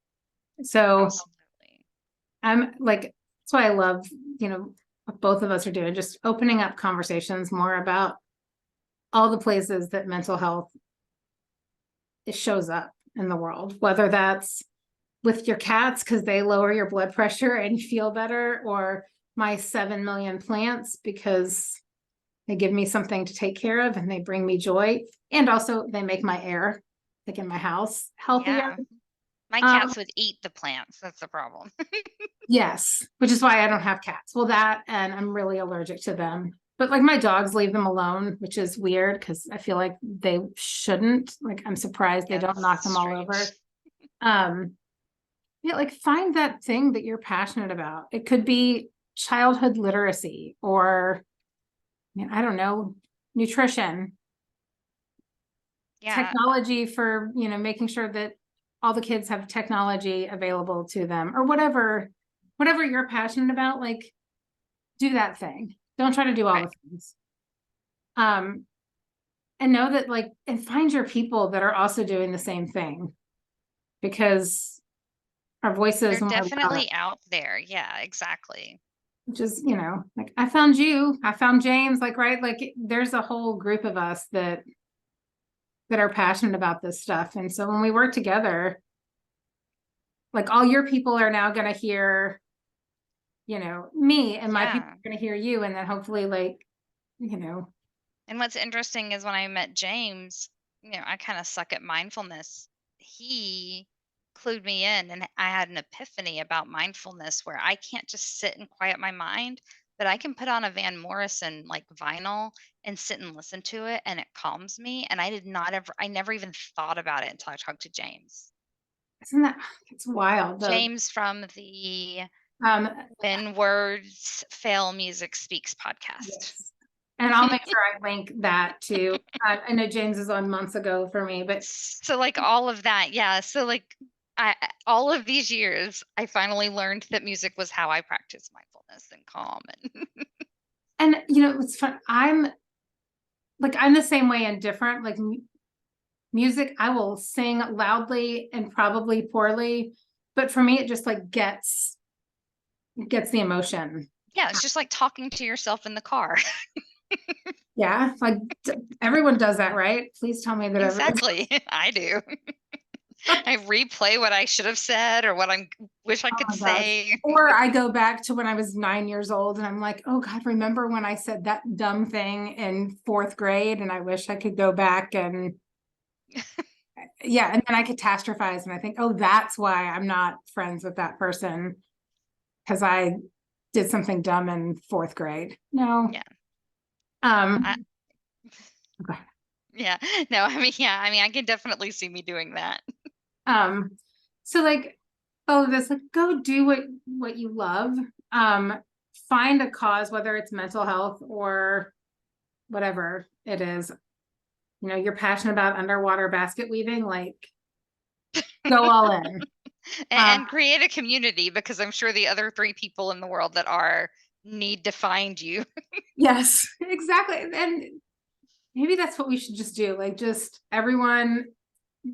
A: So
B: Absolutely.
A: I'm like, that's why I love, what both of us are doing, just opening up conversations more about all the places that mental health it shows up in the world, whether that's with your cats because they lower your blood pressure and you feel better, or my 7 million plants because they give me something to take care of and they bring me joy. And also they make my air, like in my house, healthier.
B: Yeah. My
A: Um,
B: cats would eat the plants. That's the problem.
A: yes, which is why I don't have cats. Well, that, and I'm really allergic to them. But like my dogs leave them alone, which is weird because I feel like they shouldn't. Like, I'm surprised they
B: Yeah,
A: don't
B: that's
A: knock them all over.
B: strange.
A: Um, yeah, like find that thing that you're passionate about. It could be childhood literacy or, I don't know, nutrition,
B: Yeah.
A: technology for, making sure that all the kids have technology available to them, or whatever you're passionate about, like, do that thing. Don't try to do all the things. And know that, like, and find your people that are also doing the same thing, because our voices,
B: They're
A: when we're loud,
B: definitely out there. Yeah, exactly.
A: which is, you know, like, I found you, I found James, like, right, like, there's a whole group of us that are passionate about this stuff. And so when we work together, like, all your people are now going to hear, you know, me, and my people
B: Yeah.
A: are going to hear you, and then hopefully, like, you know.
B: And what's interesting is when I met James, I kind of suck at mindfulness. He clued me in, and I had an epiphany about mindfulness where I can't just sit and quiet my mind, but I can put on a Van Morrison like vinyl and sit and listen to it, and it calms me. And I never even thought about it until I talked to James.
A: Isn't that, it's wild though.
B: James from the
A: um
B: When Words Fail, Music Speaks podcast.
A: yes. And I'll make sure I link that too. I know James is on months ago for me, but
B: So like all of that, yeah. So like all of these years, I finally learned that music was how I practice mindfulness and calm
A: and you know, it's fun. I'm the same way and different. Like, music, I will sing loudly and probably poorly, but for me, it just like gets the emotion.
B: yeah, it's just like talking to yourself in the car.
A: Yeah, like, everyone does that, right? Please tell me that everyone.
B: Exactly. I do. I replay what I should have said or what I wish I
A: Oh
B: could
A: my gosh.
B: say.
A: Or I go back to when I was 9 years old and I'm like, oh God, remember when I said that dumb thing in fourth grade? And I wish I could go back and yeah, and then I catastrophize and I think, oh, that's why I'm not friends with that person, because I did something dumb in fourth grade. No.
B: Yeah. I,
A: Okay.
B: yeah. No, I mean, yeah, I mean, I can definitely see me doing that.
A: Um, so like, oh, this, like, go do what you love. Find a cause, whether it's mental health or whatever it is. You know, you're passionate about underwater basket weaving, like, go all in.
B: And create a community, because I'm sure the other 3 people in the world that are need to find you.
A: Yes, exactly. And maybe that's what we should just do. Like, just everyone,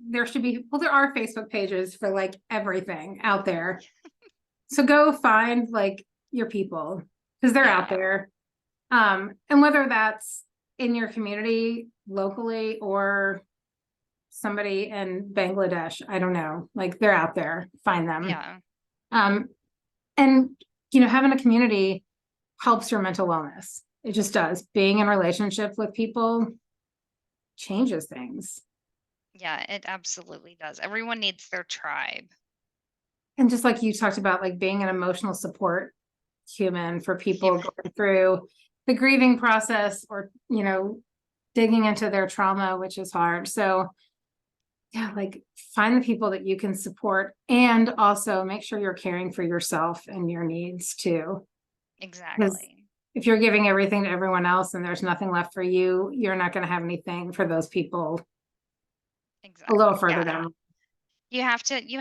A: there should be, well, there are Facebook pages for like everything out there. So go find like your people, because they're out
B: Yeah.
A: there. And whether that's in your community locally or somebody in Bangladesh, I don't know, like, they're out there, find them.
B: Yeah.
A: And you know, having a community helps your mental wellness. It just does. Being in relationship with people changes things.
B: Yeah, it absolutely does. Everyone needs their tribe.
A: And just like you talked about, like, being an emotional support human for people
B: Human.
A: going through the grieving process, or, you know, digging into their trauma, which is hard. So yeah, like, find the people that you can support, and also make sure you're caring for yourself and your needs too. Because
B: Exactly.
A: if you're giving everything to everyone else and there's nothing left for you, you're not going to have anything for those people a little
B: Exactly.
A: further
B: Yeah.
A: down.
B: You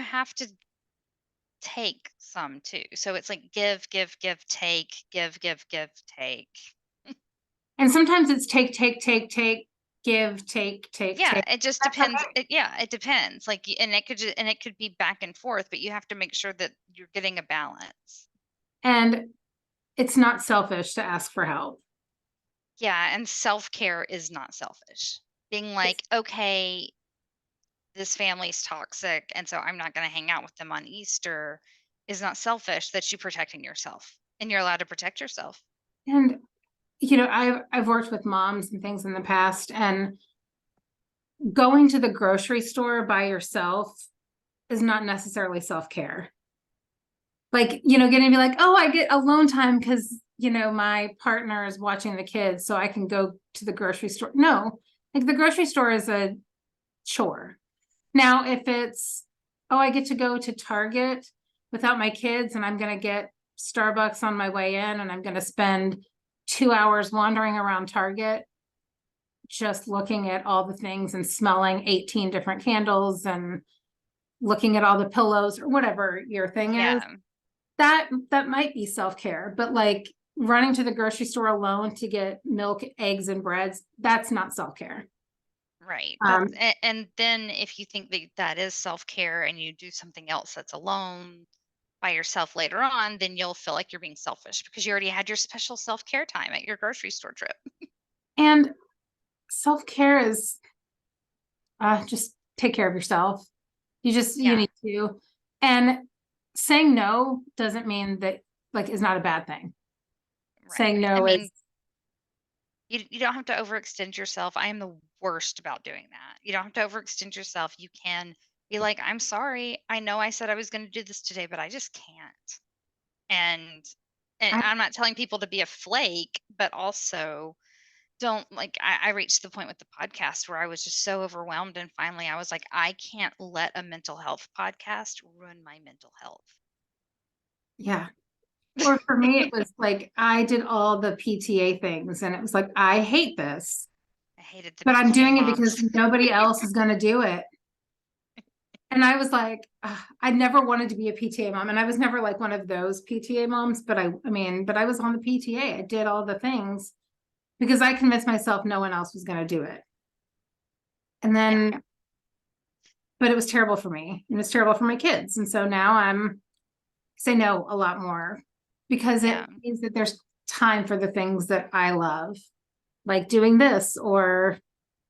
B: have to take some too. So it's like give, give, give, take, give, give, give, take.
A: And sometimes it's take, give, take.
B: Yeah, it just
A: That's
B: depends.
A: okay.
B: It depends. Like, and it could be back and forth, but you have to make sure that you're getting a balance.
A: And it's not selfish to ask for help.
B: Yeah, and self-care is not selfish. Being like, okay, this family's toxic, and so I'm not going to hang out with them on Easter is not selfish. That's you protecting yourself, and you're allowed to protect yourself.
A: And you know, I've worked with moms and things in the past, and going to the grocery store by yourself is not necessarily self-care. Like, you know, getting to be like, oh, I get alone time because, you know, my partner is watching the kids, so I can go to the grocery store. No, like, the grocery store is a chore. Now, if it's, oh, I get to go to Target without my kids and I'm going to get Starbucks on my way in and I'm going to spend 2 hours wandering around Target, just looking at all the things and smelling 18 different candles and looking at all the pillows or whatever your thing is,
B: Yeah.
A: that might be self-care. But like running to the grocery store alone to get milk, eggs, and breads, that's not self-care.
B: Right. That's
A: Um,
B: and then if you think that that is self-care and you do something else that's alone by yourself later on, then you'll feel like you're being selfish because you already had your special self-care time at your grocery store trip.
A: and self-care is just take care of yourself. You
B: Yeah,
A: need to. And saying no doesn't mean that like is not a bad thing.
B: right.
A: Saying
B: I
A: no is
B: mean, you don't have to overextend yourself. I am the worst about doing that. You don't have to overextend yourself. You can be like, "I'm sorry. I know I said I was going to do this today, but I just can't." And and
A: I,
B: I'm not telling people to be a flake, but also don't like I reached the point with the podcast where I was just so overwhelmed and finally I was like, I can't let a mental health podcast ruin my mental health.
A: yeah. Or for me, it was like I did all the PTA things and it was like, I hate this,
B: I hated the
A: but I'm
B: PTA
A: doing it
B: moms.
A: because nobody else is going to do it. And I was like, ugh, I never wanted to be a PTA mom. And I was never like one of those PTA moms, but I mean, but I was on the PTA. I did all the things because I convinced myself no one else was going to do it. And
B: Yeah,
A: then, but it was terrible for me and it's terrible for my kids. And so now I'm say no a lot more because it
B: yeah.
A: means that there's time for the things that I love, like doing this or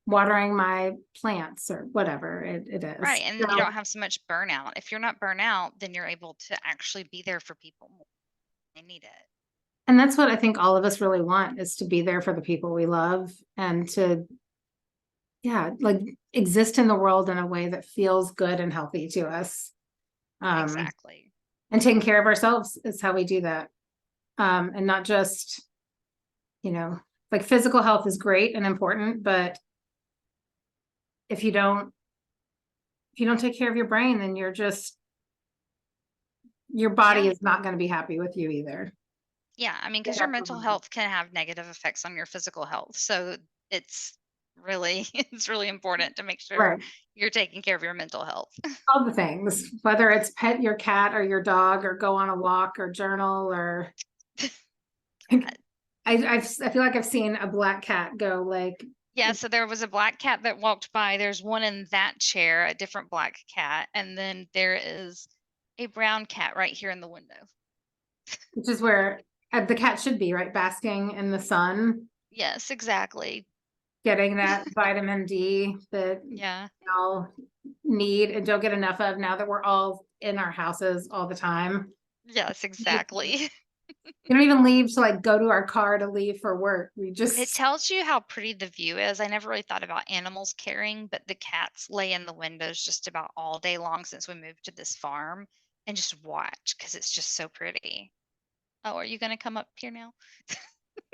A: watering my plants or whatever it
B: Right.
A: is.
B: And you
A: So,
B: don't have so much burnout. If you're not burnout, then you're able to actually be there for people more when they need it.
A: and that's what I think all of us really want is to be there for the people we love and to, yeah, like exist in the world in a way that feels good and healthy to us. Um,
B: Exactly.
A: and taking care of ourselves is how we do that. And not just, you know, like physical health is great and important, but if you don't if you don't take care of your brain, then you're just your body
B: Yeah.
A: is not going to be happy with you either.
B: Yeah. I mean,
A: You
B: because your
A: have to
B: mental
A: learn.
B: health can have negative effects on your physical health. So it's really it's really important to make sure
A: Right.
B: you're taking care of your mental health.
A: All the things, whether it's pet your cat or your dog or go on a walk or journal or
B: Cat.
A: I feel like I've seen a black cat go like
B: Yeah, so there was a black cat that walked by. There's one in that chair, a different black cat, and then there is a brown cat right here in the window.
A: which is where the cat should be, right? Basking in the sun,
B: Yes, exactly.
A: getting that vitamin D that we
B: Yeah.
A: all need and don't get enough of now that we're all in our houses all the time.
B: Yes,
A: We
B: exactly.
A: don't even leave to like go to our car to leave for work. We
B: But it
A: just
B: tells you how pretty the view is. I never really thought about animals caring, but the cats lay in the windows just about all day long since we moved to this farm and just watch because it's just so pretty. Oh, are you going to come up here now?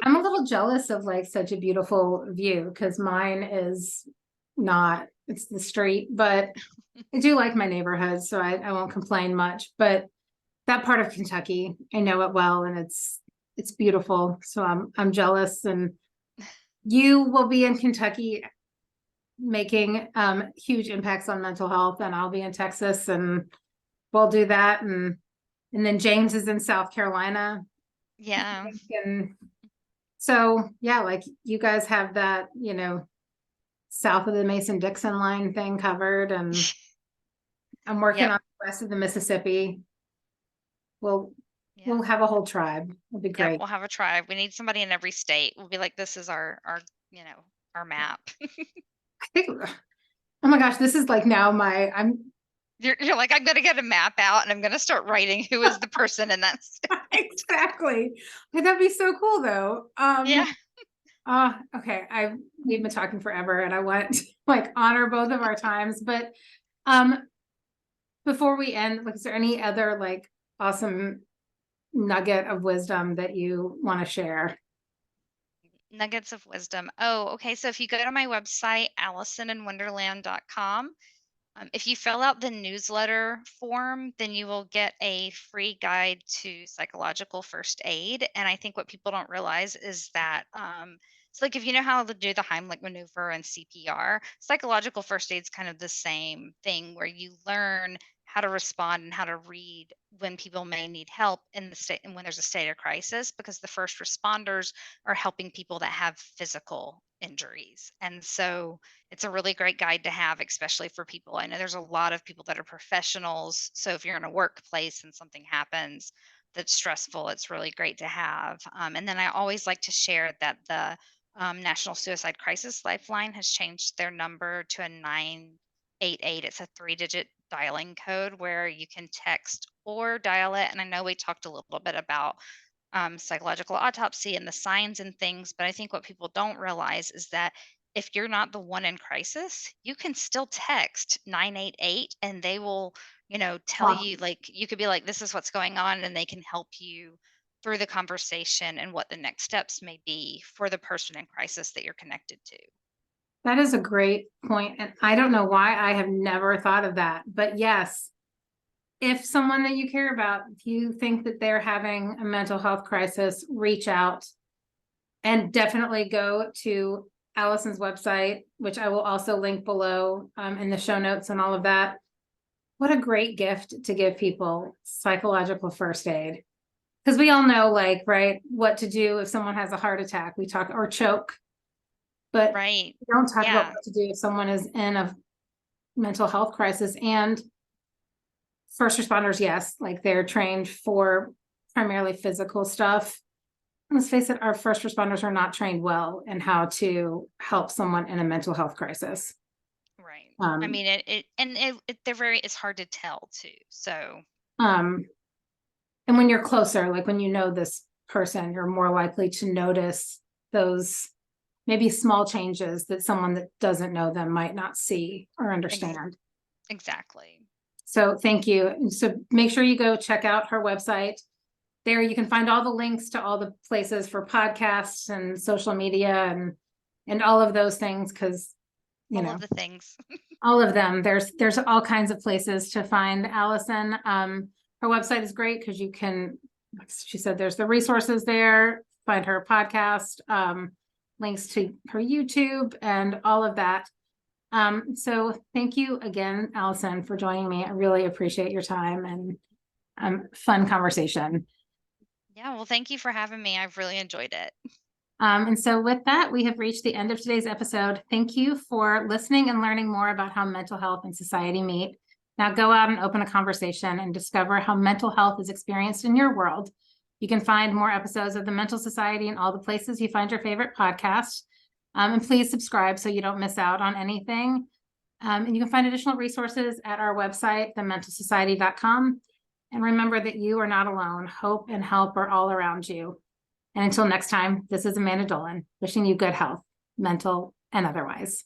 A: I'm a little jealous of like such a beautiful view because mine is not, it's the street, but I do like my neighborhood, so I won't complain much. But that part of Kentucky, I know it well and it's beautiful. So I'm jealous and you will be in Kentucky making huge impacts on mental health and I'll be in Texas and we'll do that and then James is in South Carolina.
B: Yeah.
A: And so yeah, like you guys have that, south of the Mason-Dixon line thing covered and I'm working
B: Yep.
A: on the rest of the Mississippi. We'll
B: Yeah.
A: we'll have a whole tribe. It'll be
B: Yep,
A: great.
B: we'll have a tribe. We need somebody in every state. We'll be like, this is our map.
A: I think oh my gosh, this is like now my I'm
B: You're like, I'm gonna get a map out and I'm gonna start writing who is the person in that state.
A: exactly. That'd be so cool though.
B: Yeah.
A: Okay. We've been talking forever and I want to like honor both of our times, but um before we end, like is there any other like awesome nugget of wisdom that you want to share?
B: Nuggets of wisdom. Oh, okay. So if you go to my website, AllisonandWonderland.com, if you fill out the newsletter form, then you will get a free guide to psychological first aid. And I think what people don't realize is that So, like, if you know how to do the Heimlich maneuver and CPR, psychological first aid is kind of the same thing where you learn how to respond and how to read when people may need help in the state and when there's a state of crisis, because the first responders are helping people that have physical injuries. And so it's a really great guide to have, especially for people. I know there's a lot of people that are professionals. So if you're in a workplace and something happens that's stressful, it's really great to have. And then I always like to share that the National Suicide Crisis Lifeline has changed their number to a 988. It's a 3-digit dialing code where you can text or dial it. And I know we talked a little bit about psychological autopsy and the signs and things. But I think what people don't realize is that if you're not the one in crisis, you can still text 988 and they will, tell
A: Wow.
B: you, like, you could be like, this is what's going on, and they can help you through the conversation and what the next steps may be for the person in crisis that you're connected to.
A: That is a great point, and I don't know why I have never thought of that, but yes, if someone that you care about, if you think that they're having a mental health crisis, reach out and definitely go to Allison's website, which I will also link below in the show notes and all of that. What a great gift to give people, psychological first aid. Because we all know, like, right, what to do if someone has a heart attack. We talk or choke, but
B: Right.
A: we don't talk about
B: Yeah.
A: what to do if someone is in a mental health crisis. And first responders, yes, like they're trained for primarily physical stuff. Let's face it, our first responders are not trained well in how to help someone in a mental health crisis.
B: Right. I
A: Um,
B: mean, it's hard to tell too. So,
A: um, and when you're closer, like when you know this person, you're more likely to notice those maybe small changes that someone that doesn't know them might not see or
B: ex-
A: understand.
B: exactly.
A: So thank you. So make sure you go check out her website. There you can find all the links to all the places for podcasts and social media and all of those things, because
B: All of the things.
A: all of them. There's all kinds of places to find Allison. Her website is great because you can, like she said, there's the resources there, find her podcast, links to her YouTube and all of that. So thank you again, Allison, for joining me. I really appreciate your time and fun conversation.
B: Yeah. Well, thank you for having me. I've really enjoyed it.
A: And so with that, we have reached the end of today's episode. Thank you for listening and learning more about how mental health and society meet. Now go out and open a conversation and discover how mental health is experienced in your world. You can find more episodes of the Mental Society in all the places you find your favorite podcast. And please subscribe so you don't miss out on anything. And you can find additional resources at our website, thementalsociety.com. And remember that you are not alone. Hope and help are all around you. And until next time, this is Amanda Dolan, wishing you good health, mental and otherwise.